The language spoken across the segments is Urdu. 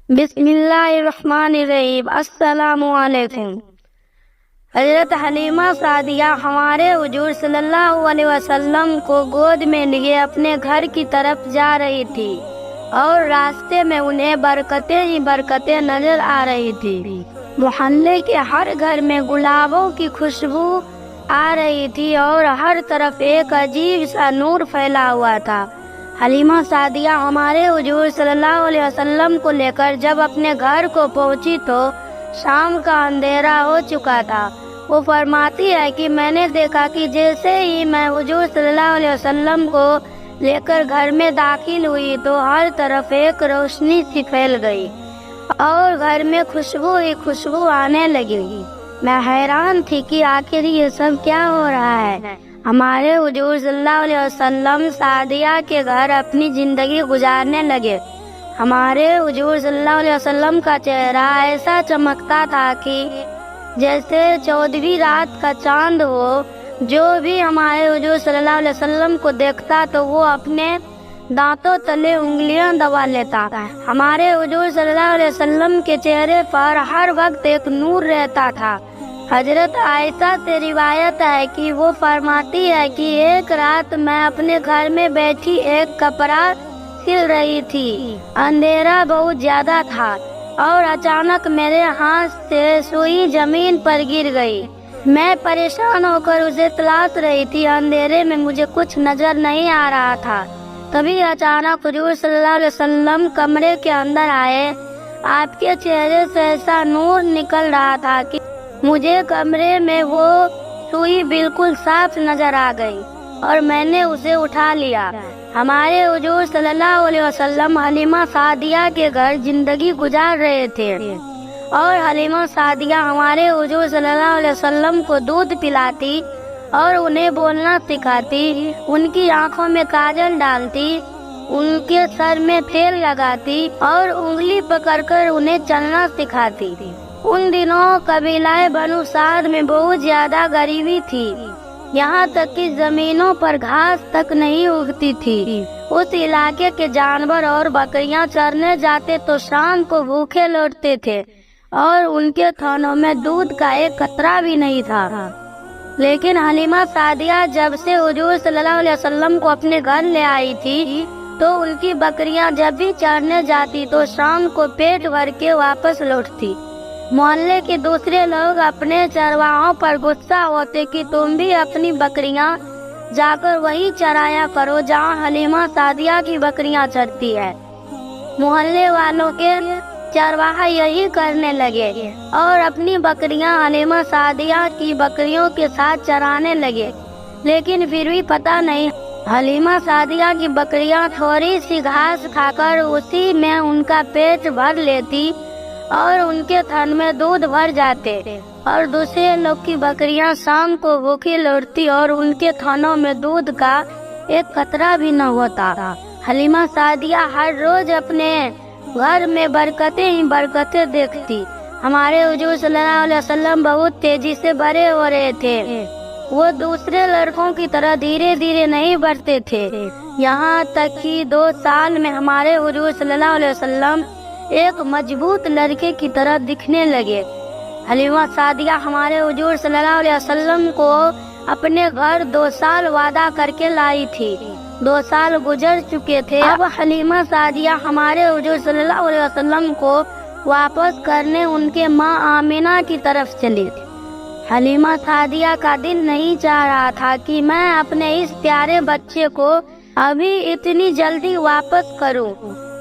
بسم اللہ الرحمن الرحیم۔ السلام علیکم۔ حضرت حلیمہ سعدیہ ہمارے حضور صلی اللہ علیہ وسلم کو گود میں لیے اپنے گھر کی طرف جا رہی تھی اور راستے میں انہیں برکتیں ہی برکتیں نظر آ رہی تھی۔ محلے کے ہر گھر میں گلابوں کی خوشبو آ رہی تھی اور ہر طرف ایک عجیب سا نور پھیلا ہوا تھا۔ حلیمہ سعدیہ ہمارے حضور صلی اللہ علیہ وسلم کو لے کر جب اپنے گھر کو پہنچی تو شام کا اندھیرا ہو چکا تھا۔ وہ فرماتی ہے کہ میں نے دیکھا کہ جیسے ہی میں حضور صلی اللہ علیہ وسلم کو لے کر گھر میں داخل ہوئی تو ہر طرف ایک روشنی سی پھیل گئی اور گھر میں خوشبو ہی خوشبو آنے لگی۔ میں حیران تھی کہ آخر یہ سب کیا ہو رہا ہے۔ ہمارے حضور صلی اللہ علیہ وسلم سعدیہ کے گھر اپنی زندگی گزارنے لگے۔ ہمارے حضور صلی اللہ علیہ وسلم کا چہرہ ایسا چمکتا تھا کہ جیسے 14ویں رات کا چاند ہو۔ جو بھی ہمارے حضور صلی اللہ علیہ وسلم کو دیکھتا تو وہ اپنے دانتوں تلے انگلیاں دبا لیتا۔ ہمارے حضور صلی اللہ علیہ وسلم کے چہرے پر ہر وقت ایک نور رہتا تھا۔ حضرت عائشہ سے روایت ہے کہ وہ فرماتی ہے کہ ایک رات میں اپنے گھر میں بیٹھی ایک کپڑا سل رہی تھی۔ اندھیرا بہت زیادہ تھا اور اچانک میرے ہاتھ سے سوئی زمین پر گر گئی۔ میں پریشان ہو کر اسے تلاش رہی تھی۔ اندھیرے میں مجھے کچھ نظر نہیں آ رہا تھا۔ تبھی اچانک حضور صلی اللہ علیہ وسلم کمرے کے اندر آئے۔ آپ کے چہرے سے ایسا نور نکل رہا تھا کہ مجھے کمرے میں وہ سوئی بالکل صاف نظر آ گئی اور میں نے اسے اٹھا لیا۔ ہمارے حضور صلی اللہ علیہ وسلم حلیمہ سعدیہ کے گھر زندگی گزار رہے تھے اور حلیمہ سعدیہ ہمارے حضور صلی اللہ علیہ وسلم کو دودھ پلاتی اور انہیں بولنا سکھاتی، ان کی آنکھوں میں کاجل ڈالتی، ان کے سر میں تیل لگاتی اور انگلی پکڑ کر انہیں چلنا سکھاتی۔ ان دنوں قبیلہ بنو سعد میں بہت زیادہ غریبی تھی، یہاں تک کہ زمینوں پر گھاس تک نہیں اگتی تھی۔ اس علاقے کے جانور اور بکریاں چرنے جاتے تو شام کو بھوکے لوٹتے تھے اور ان کے تھنوں میں دودھ کا ایک قطرہ بھی نہیں تھا۔ لیکن حلیمہ سعدیہ جب سے حضور صلی اللہ علیہ وسلم کو اپنے گھر لے آئی تھی تو ان کی بکریاں جب بھی چرنے جاتی تو شام کو پیٹ بھر کے واپس لوٹتی۔ محلے کے دوسرے لوگ اپنے چرواہوں پر غصہ ہوتے کہ تم بھی اپنی بکریاں جا کر وہی چرایا کرو جہاں حلیمہ سعدیہ کی بکریاں چرتی ہے۔ محلے والوں کے چرواہے یہی کرنے لگے اور اپنی بکریاں حلیمہ سعدیہ کی بکریوں کے ساتھ چرانے لگے، لیکن پھر بھی پتہ نہیں حلیمہ سعدیہ کی بکریاں تھوڑی سی گھاس کھا کر اسی میں ان کا پیٹ بھر لیتی اور ان کے تھن میں دودھ بھر جاتے، اور دوسرے لوگ کی بکریاں شام کو بھوکی لوٹتی اور ان کے تھنوں میں دودھ کا ایک قطرہ بھی نہ ہوتا۔ حلیمہ سعدیہ ہر روز اپنے گھر میں برکتیں ہی برکتیں دیکھتی۔ ہمارے حضور صلی اللہ علیہ وسلم بہت تیزی سے بڑے ہو رہے تھے۔ وہ دوسرے لڑکوں کی طرح دھیرے دھیرے نہیں بڑھتے تھے، یہاں تک کہ 2 سال میں ہمارے حضور صلی اللہ علیہ وسلم ایک مضبوط لڑکے کی طرح دکھنے لگے۔ حلیمہ سعدیہ ہمارے حضور صلی اللہ علیہ وسلم کو اپنے گھر 2 سال وعدہ کر کے لائی تھی۔ 2 سال گزر چکے تھے۔ اب حلیمہ سعدیہ ہمارے حضور صلی اللہ علیہ وسلم کو واپس کرنے ان کے ماں آمینہ کی طرف چلی تھی۔ حلیمہ سعدیہ کا دل نہیں چاہ رہا تھا کہ میں اپنے اس پیارے بچے کو ابھی اتنی جلدی واپس کروں،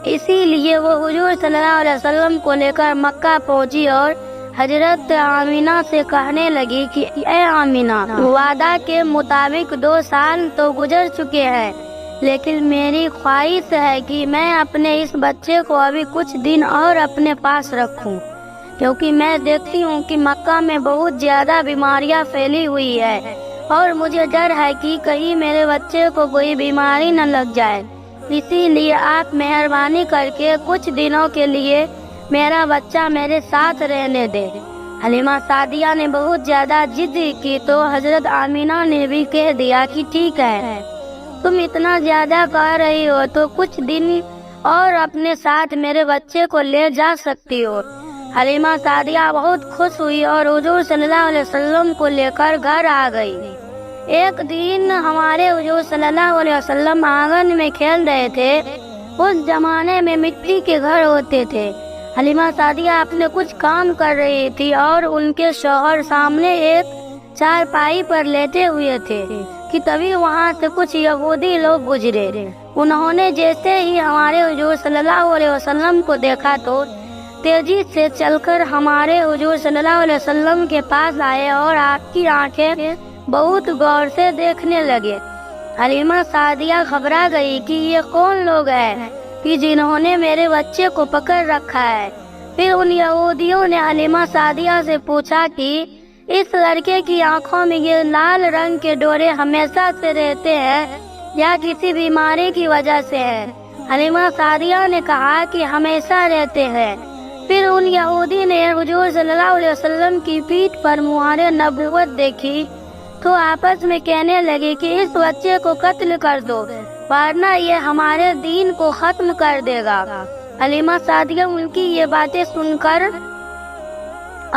اسی لیے وہ حضور صلی اللہ علیہ وسلم کو لے کر مکہ پہنچی اور حضرت آمینہ سے کہنے لگی کہ اے آمینہ، وعدہ کے مطابق 2 سال تو گزر چکے ہیں، لیکن میری خواہش ہے کہ میں اپنے اس بچے کو ابھی کچھ دن اور اپنے پاس رکھوں، کیونکہ میں دیکھتی ہوں کہ مکہ میں بہت زیادہ بیماریاں پھیلی ہوئی ہے اور مجھے ڈر ہے کہ کہیں میرے بچے کو کوئی بیماری نہ لگ جائے، اسی لیے آپ مہربانی کر کے کچھ دنوں کے لیے میرا بچہ میرے ساتھ رہنے دے۔ حلیمہ سعدیہ نے بہت زیادہ ضد کی تو حضرت آمینہ نے بھی کہہ دیا کہ ٹھیک ہے، تم اتنا زیادہ کہہ رہی ہو تو کچھ دن اور اپنے ساتھ میرے بچے کو لے جا سکتی ہو۔ حلیمہ سعدیہ بہت خوش ہوئی اور حضور صلی اللہ علیہ وسلم کو لے کر گھر آ گئی۔ ایک دن ہمارے حضور صلی اللہ علیہ وسلم آنگن میں کھیل رہے تھے۔ اس زمانے میں مٹی کے گھر ہوتے تھے۔ حلیمہ سعدیہ اپنے کچھ کام کر رہی تھی اور ان کے شوہر سامنے ایک چارپائی پر لیٹے ہوئے تھے کہ تبھی وہاں سے کچھ یہودی لوگ گزرے۔ انہوں نے جیسے ہی ہمارے حضور صلی اللہ علیہ وسلم کو دیکھا تو تیزی سے چل کر ہمارے حضور صلی اللہ علیہ وسلم کے پاس آئے اور آپ کی آنکھیں بہت غور سے دیکھنے لگے۔ حلیمہ سعدیہ گھبرا گئی کہ یہ کون لوگ ہیں کہ جنہوں نے میرے بچے کو پکڑ رکھا ہے۔ پھر ان یہودیوں نے حلیمہ سعدیہ سے پوچھا کہ اس لڑکے کی آنکھوں میں یہ لال رنگ کے ڈورے ہمیشہ سے رہتے ہیں یا کسی بیماری کی وجہ سے ہے؟ حلیمہ سعدیہ نے کہا کہ ہمیشہ رہتے ہیں۔ پھر ان یہودی نے حضور صلی اللہ علیہ وسلم کی پیٹھ پر مہر نبوت دیکھی تو آپس میں کہنے لگے کہ اس بچے کو قتل کر دو ورنہ یہ ہمارے دین کو ختم کر دے گا۔ حلیمہ سعدیہ ان کی یہ باتیں سن کر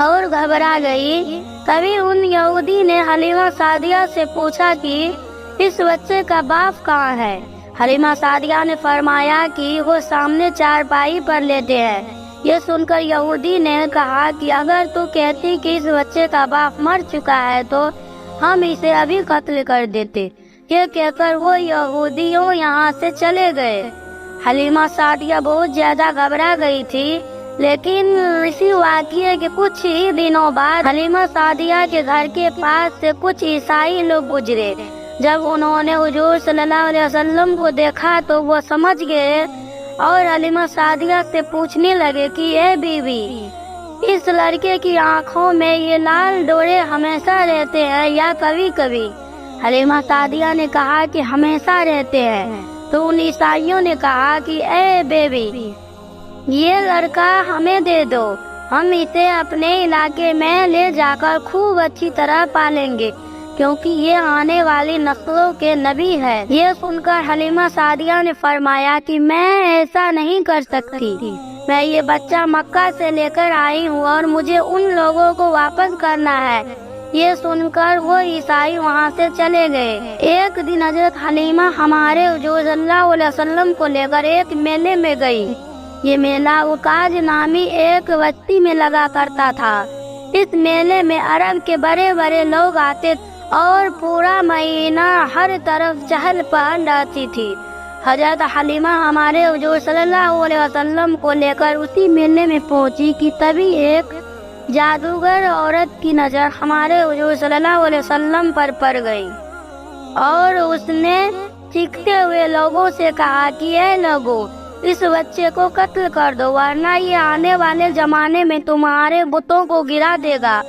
اور گھبرا گئی۔ تبھی ان یہودی نے حلیمہ سعدیہ سے پوچھا کہ اس بچے کا باپ کہاں ہے؟ حلیمہ سعدیہ نے فرمایا کہ وہ سامنے چارپائی پر لیٹے ہیں۔ یہ سن کر یہودی نے کہا کہ اگر تو کہتی کہ اس بچے کا باپ مر چکا ہے تو ہم اسے ابھی قتل کر دیتے۔ یہ کہہ کر وہ یہودیوں یہاں سے چلے گئے۔ حلیمہ سعدیہ بہت زیادہ گھبرا گئی تھی، لیکن اسی واقعے کے کچھ ہی دنوں بعد حلیمہ سعدیہ کے گھر کے پاس سے کچھ عیسائی لوگ گزرے۔ جب انہوں نے حضور صلی اللہ علیہ وسلم کو دیکھا تو وہ سمجھ گئے اور حلیمہ سعدیہ سے پوچھنے لگے کہ اے بیوی، اس لڑکے کی آنکھوں میں یہ لال ڈورے ہمیشہ رہتے ہیں یا کبھی کبھی؟ حلیمہ سعدیہ نے کہا کہ ہمیشہ رہتے ہیں۔ تو ان عیسائیوں نے کہا کہ اے بیوی، یہ لڑکا ہمیں دے دو، ہم اسے اپنے علاقے میں لے جا کر خوب اچھی طرح پالیں گے کیونکہ یہ آنے والی نسلوں کے نبی ہے۔ یہ سن کر حلیمہ سعدیہ نے فرمایا کہ میں ایسا نہیں کر سکتی، میں یہ بچہ مکہ سے لے کر آئی ہوں اور مجھے ان لوگوں کو واپس کرنا ہے۔ یہ سن کر وہ عیسائی وہاں سے چلے گئے۔ ایک دن حضرت حلیمہ ہمارے حضور صلی اللہ علیہ وسلم کو لے کر ایک میلے میں گئی۔ یہ میلہ عکاظ نامی ایک بستی میں لگا کرتا تھا۔ اس میلے میں عرب کے بڑے بڑے لوگ آتے اور پورا مہینہ ہر طرف چہل پہل رہتی تھی۔ حضرت حلیمہ ہمارے حضور صلی اللہ علیہ وسلم کو لے کر اسی میلے میں پہنچی کہ تبھی ایک جادوگر عورت کی نظر ہمارے حضور صلی اللہ علیہ وسلم پر پڑ گئی اور اس نے چیختے ہوئے لوگوں سے کہا کہ اے لوگو، اس بچے کو قتل کر دو ورنہ یہ آنے والے زمانے میں تمہارے بتوں کو گرا دے گا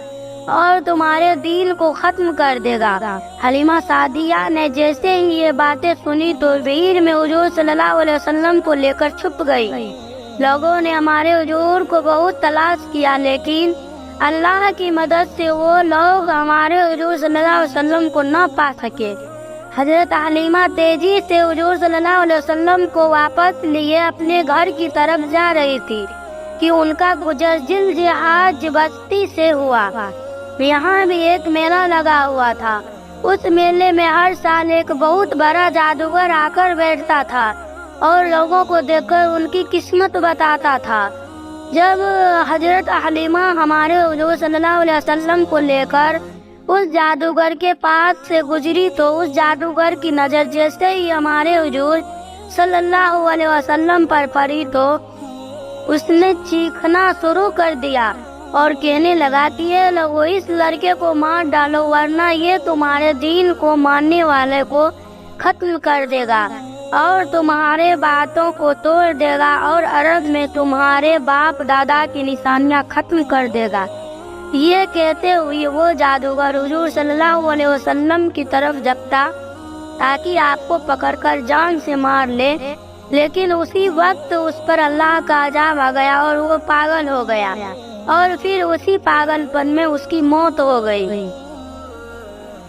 اور تمہارے دین کو ختم کر دے گا۔ حلیمہ سعدیہ نے جیسے ہی یہ باتیں سنی تو بھیڑ میں حضور صلی اللہ علیہ وسلم کو لے کر چھپ گئی۔ لوگوں نے ہمارے حضور کو بہت تلاش کیا لیکن اللہ کی مدد سے وہ لوگ ہمارے حضور صلی اللہ علیہ وسلم کو نہ پا سکے۔ حضرت حلیمہ تیزی سے حضور صلی اللہ علیہ وسلم کو واپس لیے اپنے گھر کی طرف جا رہی تھی کہ ان کا گزر جلد بستی سے ہوا۔ یہاں بھی ایک میلہ لگا ہوا تھا۔ اس میلے میں ہر سال ایک بہت بڑا جادوگر آ کر بیٹھتا تھا اور لوگوں کو دیکھ کر ان کی قسمت بتاتا تھا۔ جب حضرت حلیمہ ہمارے حضور صلی اللہ علیہ وسلم کو لے کر اس جادوگر کے پاس سے گزری تو اس جادوگر کی نظر جیسے ہی ہمارے حضور صلی اللہ علیہ وسلم پر پڑی تو اس نے چیخنا شروع کر دیا اور کہنے لگا کہ یہ لوگوں، اس لڑکے کو مار ڈالو ورنہ یہ تمہارے دین کو ماننے والے کو ختم کر دے گا اور تمہارے باتوں کو توڑ دے گا اور عرب میں تمہارے باپ دادا کی نشانیاں ختم کر دے گا۔ یہ کہتے ہوئے وہ جادوگر حضور صلی اللہ علیہ وسلم کی طرف جھپتا تاکہ آپ کو پکڑ کر جان سے مار لے، لیکن اسی وقت اس پر اللہ کا عذاب آ گیا اور وہ پاگل ہو گیا اور پھر اسی پاگل پن میں اس کی موت ہو گئی۔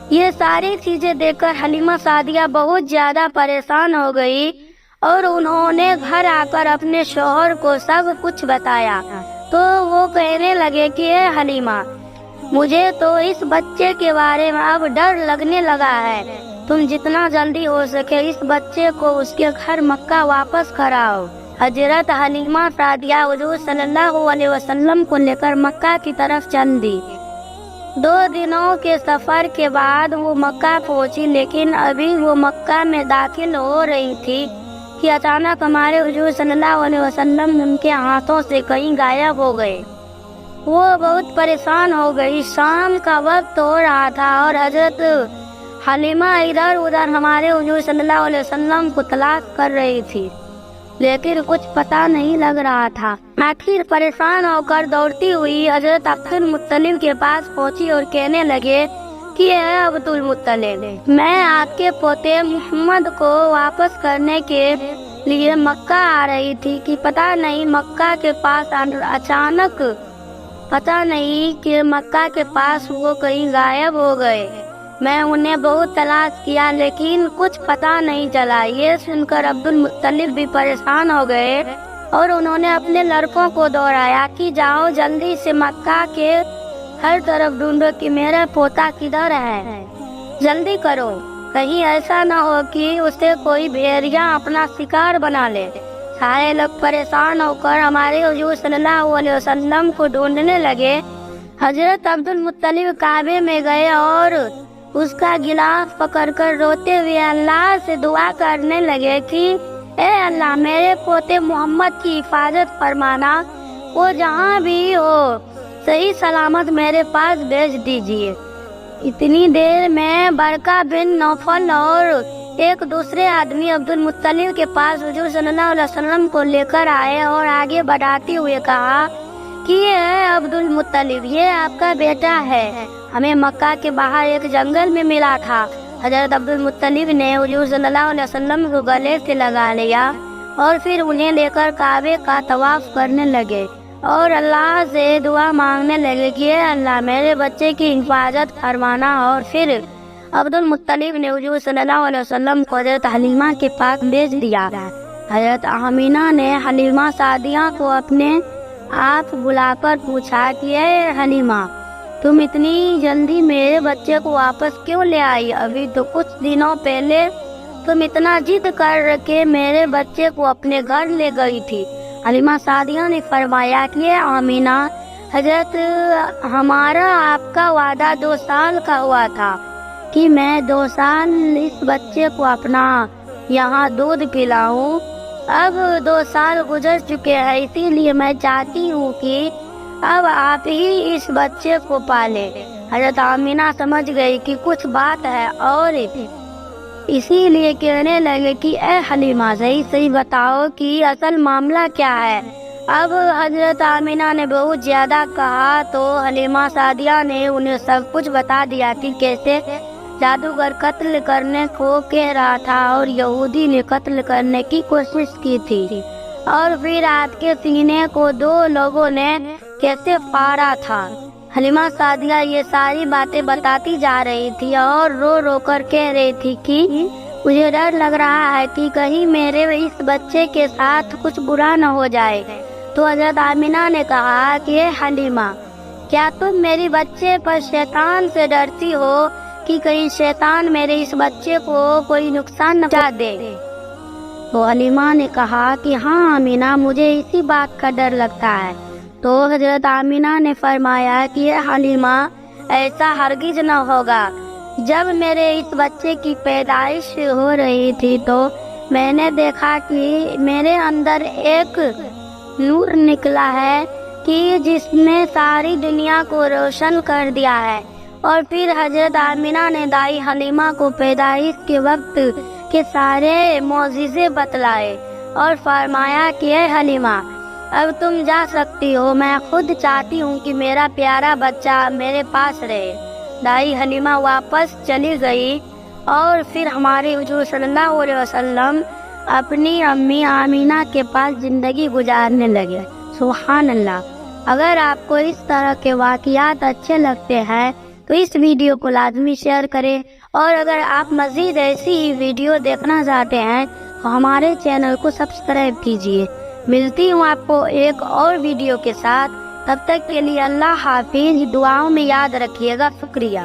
یہ ساری چیزیں دیکھ کر حلیمہ سعدیہ بہت زیادہ پریشان ہو گئی اور انہوں نے گھر آ کر اپنے شوہر کو سب کچھ بتایا تو وہ کہنے لگے کہ اے حلیمہ، مجھے تو اس بچے کے بارے میں اب ڈر لگنے لگا ہے، تم جتنا جلدی ہو سکے اس بچے کو اس کے گھر مکہ واپس کراؤ۔ حضرت حلیمہ سعدیہ حضور صلی اللہ علیہ وسلم کو لے کر مکہ کی طرف چل دی۔ 2 دنوں کے سفر کے بعد وہ مکہ پہنچی، لیکن ابھی وہ مکہ میں داخل ہو رہی تھی کہ اچانک ہمارے حضور صلی اللہ علیہ وسلم ان کے ہاتھوں سے کہیں غائب ہو گئے۔ وہ بہت پریشان ہو گئی۔ شام کا وقت ہو رہا تھا اور حضرت حلیمہ ادھر ادھر ہمارے حضور صلی اللہ علیہ وسلم کو تلاش کر رہی تھی، لیکن کچھ پتہ نہیں لگ رہا تھا۔ آخر پریشان ہو کر دوڑتی ہوئی حضرت عبد المطلب کے پاس پہنچی اور کہنے لگے کہ اے عبد المطلب، میں آپ کے پوتے محمد کو واپس کرنے کے لیے مکہ آ رہی تھی کہ پتہ نہیں مکہ کے پاس اچانک وہ کہیں غائب ہو گئے۔ میں انہیں بہت تلاش کیا لیکن کچھ پتہ نہیں چلا۔ یہ سن کر عبد المطلب بھی پریشان ہو گئے اور انہوں نے اپنے لڑکوں کو دوڑایا کہ جاؤ جلدی سے مکہ کے ہر طرف ڈھونڈو کہ میرا پوتا کدھر ہے، جلدی کرو، کہیں ایسا نہ ہو کہ اسے کوئی بھیڑیا اپنا شکار بنا لے۔ سارے لوگ پریشان ہو کر ہمارے حضور صلی اللہ علیہ وسلم کو ڈھونڈنے لگے۔ حضرت عبد المطلب کعبے میں گئے اور اس کا گلاف پکڑ کر روتے ہوئے اللہ سے دعا کرنے لگے کہ اے اللہ، میرے پوتے محمد کی حفاظت فرمانا، وہ جہاں بھی ہو صحیح سلامت میرے پاس بھیج دیجیے۔ اتنی دیر میں برقہ بن نوفل اور ایک دوسرے آدمی عبد المطلب کے پاس حضور صلی اللہ علیہ وسلم کو لے کر آئے اور آگے بڑھاتے ہوئے کہا کہ اے عبد المطلب، یہ آپ کا بیٹا ہے، ہمیں مکہ کے باہر ایک جنگل میں ملا تھا۔ حضرت عبد المطلب نے حضور صلی اللہ علیہ وسلم کو گلے سے لگا لیا اور پھر انہیں لے کر کعبے کا طواف کرنے لگے اور اللہ سے دعا مانگنے لگے کہ اے اللہ، میرے بچے کی حفاظت فرمانا۔ اور پھر عبد المطلب نے حضور صلی اللہ علیہ وسلم کو حضرت حلیمہ کے پاس بھیج دیا۔ حضرت آمینہ نے حلیمہ سعدیہ کو اپنے آپ بلا کر پوچھا کہ اے حلیمہ، تم اتنی جلدی میرے بچے کو واپس کیوں لے آئی؟ ابھی تو کچھ دنوں پہلے تم اتنا ضد کر کے میرے بچے کو اپنے گھر لے گئی تھی۔ حلیمہ سعدیہ نے فرمایا کہ اے آمینہ، حضرت ہمارا آپ کا وعدہ 2 سال کا ہوا تھا کہ میں 2 سال اس بچے کو اپنا یہاں دودھ پلاؤں۔ اب 2 سال گزر چکے ہیں، اسی لیے میں چاہتی ہوں کہ اب آپ ہی اس بچے کو پالیں۔ حضرت آمینہ سمجھ گئی کہ کچھ بات ہے اور اسی لیے کہنے لگے کہ اے حلیمہ، صحیح بتاؤ کہ اصل معاملہ کیا ہے۔ اب حضرت آمینہ نے بہت زیادہ کہا تو حلیمہ سعدیہ نے انہیں سب کچھ بتا دیا کہ کیسے جادوگر قتل کرنے کو کہہ رہا تھا اور یہودی نے قتل کرنے کی کوشش کی تھی، اور پھر آپ کے سینے کو 2 لوگوں نے کیسے پھاڑا تھا۔ حلیمہ سعدیہ یہ ساری باتیں بتاتی جا رہی تھی اور رو رو کر کہہ رہی تھی کہ مجھے ڈر لگ رہا ہے کہ کہیں میرے اس بچے کے ساتھ کچھ برا نہ ہو جائے۔ تو حضرت آمینہ نے کہا کہ اے حلیمہ، کیا تم میری بچے پر شیطان سے ڈرتی ہو کہ کہیں شیطان میرے اس بچے کو کوئی نقصان نہ پہنچا دے؟ تو حلیمہ نے کہا کہ ہاں آمینہ، مجھے اسی بات کا ڈر لگتا ہے۔ تو حضرت آمینہ نے فرمایا کہ اے حلیمہ، ایسا ہرگز نہ ہوگا۔ جب میرے اس بچے کی پیدائش ہو رہی تھی تو میں نے دیکھا کہ میرے اندر ایک نور نکلا ہے کہ جس نے ساری دنیا کو روشن کر دیا ہے۔ اور پھر حضرت آمینہ نے دائی حلیمہ کو پیدائش کے وقت کے سارے معجزے بتلائے اور فرمایا کہ اے حلیمہ، اب تم جا سکتی ہو، میں خود چاہتی ہوں کہ میرا پیارا بچہ میرے پاس رہے۔ دائی حلیمہ واپس چلی گئی اور پھر ہمارے حضور صلی اللہ علیہ وسلم اپنی امی آمینہ کے پاس زندگی گزارنے لگے۔ سبحان اللہ۔ اگر آپ کو اس طرح کے واقعات اچھے لگتے ہیں تو اس ویڈیو کو لازمی شیئر کریں، اور اگر آپ مزید ایسی ہی ویڈیو دیکھنا چاہتے ہیں تو ہمارے چینل کو سبسکرائب کیجیے۔ ملتی ہوں آپ کو ایک اور ویڈیو کے ساتھ، تب تک کے لیے اللہ حافظ، دعاؤں میں یاد رکھیے گا۔ شکریہ۔